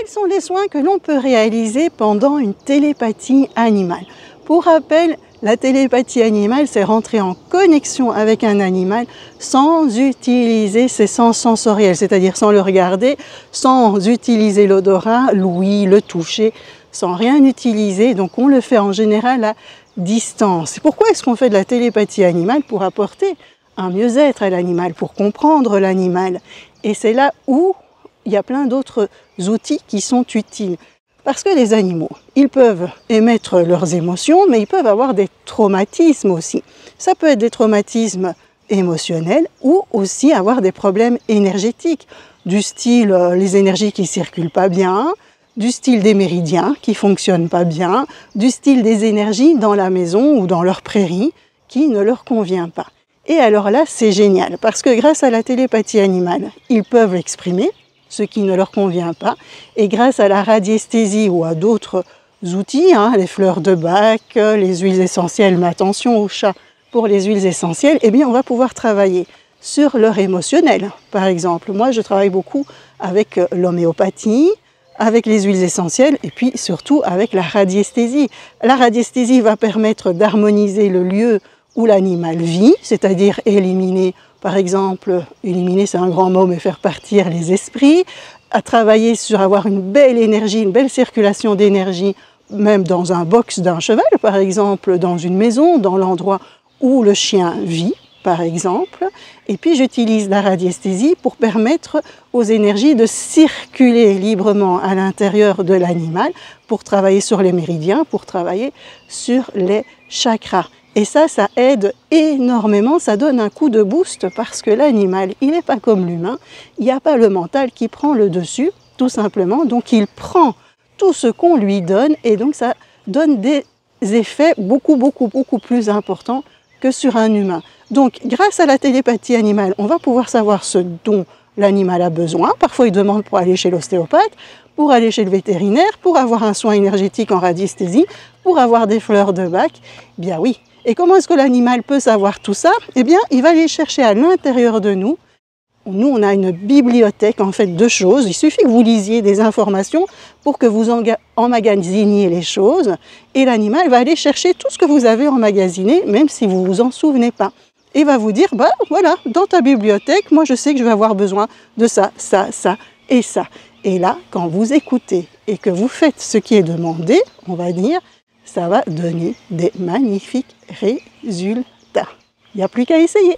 sont les soins que l'on peut réaliser pendant une télépathie animale? Pour rappel, la télépathie animale, c'est rentrer en connexion avec un animal sans utiliser ses sens sensoriels, c'est-à-dire sans le regarder, sans utiliser l'odorat, l'ouïe, le toucher, sans rien utiliser. Donc on le fait en général à distance. Pourquoi est-ce qu'on fait de la télépathie animale? Pour apporter un mieux-être à l'animal, pour comprendre l'animal. Et c'est là où il y a plein d'autres outils qui sont utiles. Parce que les animaux, ils peuvent émettre leurs émotions, mais ils peuvent avoir des traumatismes aussi. Ça peut être des traumatismes émotionnels ou aussi avoir des problèmes énergétiques, du style les énergies qui ne circulent pas bien, du style des méridiens qui ne fonctionnent pas bien, du style des énergies dans la maison ou dans leur prairie qui ne leur convient pas. Et alors là, c'est génial, parce que grâce à la télépathie animale, ils peuvent l'exprimer, ce qui ne leur convient pas, et grâce à la radiesthésie ou à d'autres outils, les fleurs de Bach, les huiles essentielles, mais attention aux chats pour les huiles essentielles, eh bien on va pouvoir travailler sur leur émotionnel. Par exemple, moi je travaille beaucoup avec l'homéopathie, avec les huiles essentielles et puis surtout avec la radiesthésie. La radiesthésie va permettre d'harmoniser le lieu où l'animal vit, c'est-à-dire éliminer, par exemple, éliminer c'est un grand mot, mais faire partir les esprits, à travailler sur avoir une belle énergie, une belle circulation d'énergie, même dans un box d'un cheval, par exemple, dans une maison, dans l'endroit où le chien vit, par exemple. Et puis j'utilise la radiesthésie pour permettre aux énergies de circuler librement à l'intérieur de l'animal, pour travailler sur les méridiens, pour travailler sur les chakras. Et ça aide énormément, ça donne un coup de boost parce que l'animal, il n'est pas comme l'humain, il n'y a pas le mental qui prend le dessus, tout simplement. Donc il prend tout ce qu'on lui donne et donc ça donne des effets beaucoup plus importants que sur un humain. Donc grâce à la télépathie animale, on va pouvoir savoir ce dont l'animal a besoin. Parfois il demande pour aller chez l'ostéopathe, pour aller chez le vétérinaire, pour avoir un soin énergétique en radiesthésie, pour avoir des fleurs de Bach. Bien oui. Et comment est-ce que l'animal peut savoir tout ça? Eh bien, il va aller chercher à l'intérieur de nous. Nous, on a une bibliothèque en fait de choses. Il suffit que vous lisiez des informations pour que vous emmagasiniez les choses. Et l'animal va aller chercher tout ce que vous avez emmagasiné, même si vous ne vous en souvenez pas. Et va vous dire, bah voilà, dans ta bibliothèque, moi je sais que je vais avoir besoin de ça, ça, ça et ça. Et là, quand vous écoutez et que vous faites ce qui est demandé, on va dire, ça va donner des magnifiques résultats. Il n'y a plus qu'à essayer.